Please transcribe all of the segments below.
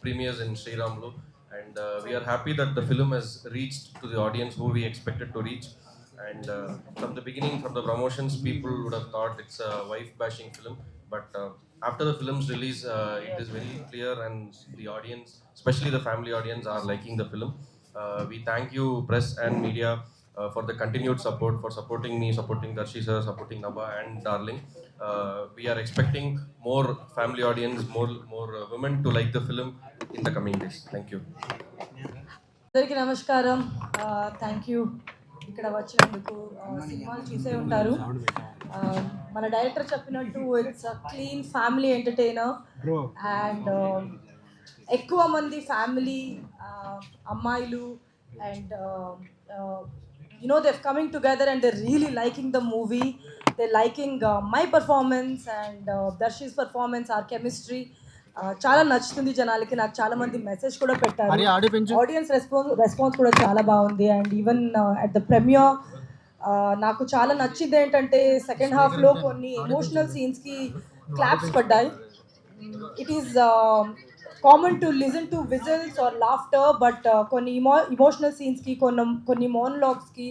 premieres in Sriramlu, and we are happy that the film has reached to the audience who we expected to reach. And from the beginning, from the promotions, people would have thought it's a wife-bashing film, but after the film's release, it is very clear, and the audience, especially the family audience, are liking the film. We thank you, press and media, for the continued support, for supporting me, supporting Darshi sir, supporting Nabha and Darling. We are expecting more family audience, more women to like the film in the coming days. Thank you. అందరికీ నమస్కారం. Thank you ఇక్కడ వచ్చినందుకు. సినిమాలు చూసే ఉంటారు. మన director చెప్పినట్టు it's a clean family entertainer and ఎక్కువ మంది ఫ్యామిలీ అమ్మాయిలు and they're coming together and they're really liking the movie. They're liking my performance and Darshi's performance, our chemistry. చాలా నచ్చుతుంది జనాలకి. నాకు చాలా మంది మెసేజ్ కూడా పెట్టారు. ఆడియన్స్ రెస్పాన్స్ కూడా చాలా బాగుంది. And even at the premiere నాకు చాలా నచ్చింది ఏంటంటే సెకండ్ హాఫ్లో కొన్ని ఎమోషనల్ సీన్స్కి క్లాప్స్ పడ్డాయి. It is common to listen to whistles or laughter, but కొన్ని ఇమోషనల్ సీన్స్కి కొన్ని మోనోలాగ్స్కి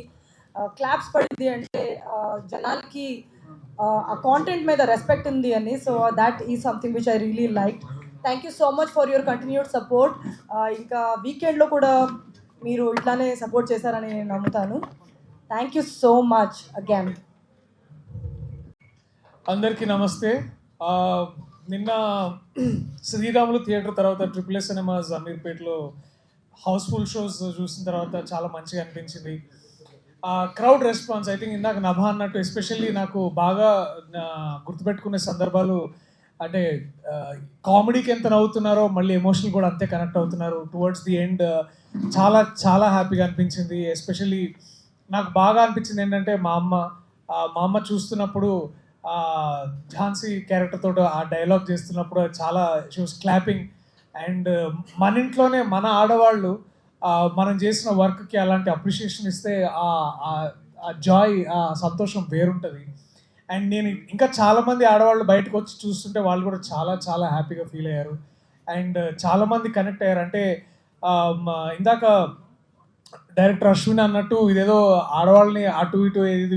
క్లాప్స్ పడింది అంటే జనాలకి ఆ కాంటెంట్ మీద రెస్పెక్ట్ ఉంది అని. So that is something which I really like. Thank you so much for your continued support. ఇంకా వీకెండ్లో కూడా మీరు ఇట్లానే సపోర్ట్ చేశారని నేను నమ్ముతాను. Thank you so much again. అందరికీ నమస్తే. నిన్న శ్రీరాములు థియేటర్ తర్వాత ట్రిపుల్ ఎస్ సినిమాస్ అమీర్పేట్లో హౌస్ఫుల్ షోస్ చూసిన తర్వాత చాలా మంచిగా అనిపించింది. క్రౌడ్ రెస్పాన్స్ ఐ థింక్ ఇందాక నభా అన్నట్టు ఎస్పెషల్లీ నాకు బాగా గుర్తుపెట్టుకునే సందర్భాలు అంటే కామెడీకి ఎంత నవ్వుతున్నారో మళ్ళీ ఎమోషనల్ కూడా అంతే కనెక్ట్ అవుతున్నారు. టువర్డ్స్ ది ఎండ్ చాలా చాలా హ్యాపీగా అనిపించింది. ఎస్పెషల్లీ నాకు బాగా అనిపించింది ఏంటంటే మా అమ్మ చూస్తున్నప్పుడు ఝాన్సీ క్యారెక్టర్ తోటి ఆ డైలాగ్ చేస్తున్నప్పుడు చాలా షీ వాస్ క్లాపింగ్. అండ్ మన ఇంట్లోనే మన ఆడవాళ్ళు మనం చేసిన వర్క్కి అలాంటి అప్రిషియేషన్ ఇస్తే ఆ జాయ్, ఆ సంతోషం వేరుంటుంది. అండ్ నేను ఇంకా చాలామంది ఆడవాళ్ళు బయటకు వచ్చి చూస్తుంటే వాళ్ళు కూడా చాలా చాలా హ్యాపీగా ఫీల్ అయ్యారు. అండ్ చాలామంది కనెక్ట్ అయ్యారు. అంటే ఇందాక డైరెక్టర్ అశ్విన్ అన్నట్టు ఇదేదో ఆడవాళ్ళని అటు ఇటు ఏది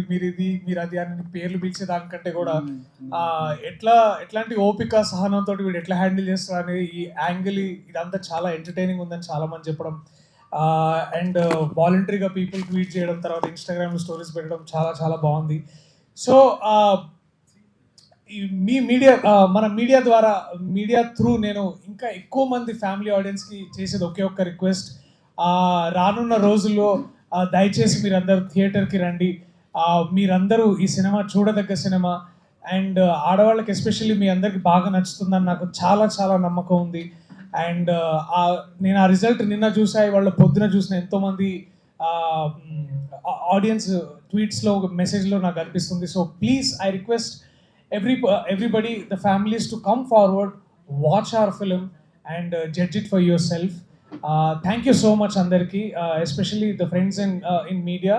మీరు అది అని పేర్లు పిలిచే దానికంటే కూడా ఎట్లాంటి ఓపిక సహనంతో వీడు ఎట్లా హ్యాండిల్ చేస్తారు అనేది ఈ యాంగిల్ ఇదంతా చాలా ఎంటర్టైనింగ్ ఉందని చాలామంది చెప్పడం. అండ్ వాలంటరీగా పీపుల్ ట్వీట్ చేయడం, తర్వాత ఇన్స్టాగ్రామ్లో స్టోరీస్ పెట్టడం చాలా చాలా బాగుంది. సో మీ మన మీడియా త్రూ నేను ఇంకా ఎక్కువ మంది ఫ్యామిలీ ఆడియన్స్కి చేసేది ఒకే ఒక్క రిక్వెస్ట్. రానున్న రోజుల్లో దయచేసి మీరందరూ థియేటర్కి రండి. మీరందరూ ఈ సినిమా చూడదగ్గ సినిమా. అండ్ ఆడవాళ్ళకి ఎస్పెషల్లీ మీ అందరికి బాగా నచ్చుతుందని నాకు చాలా చాలా నమ్మకం ఉంది. అండ్ నేను ఆ రిజల్ట్ నిన్న చూసా, వాళ్ళ పొద్దున చూసిన ఎంతోమంది ఆడియన్స్ ట్వీట్స్లో మెసేజ్లో నాకు అనిపిస్తుంది. So please I request everybody, the families, to come forward, watch our film and judge it for yourself. Thank you so much andarki, especially the friends in media,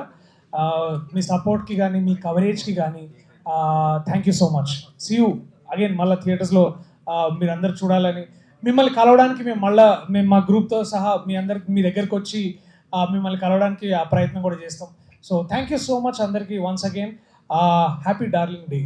మీ సపోర్ట్కి కానీ మీ కవరేజ్కి కానీ thank you so much. See you again. మళ్ళీ థియేటర్స్లో మీరందరూ చూడాలని, మిమ్మల్ని కలవడానికి మేము మా గ్రూప్తో సహా మీ దగ్గరికి వచ్చి మిమ్మల్ని కలవడానికి ఆ ప్రయత్నం కూడా చేస్తాం. So thank you so much అందరికీ once again. Happy darling day.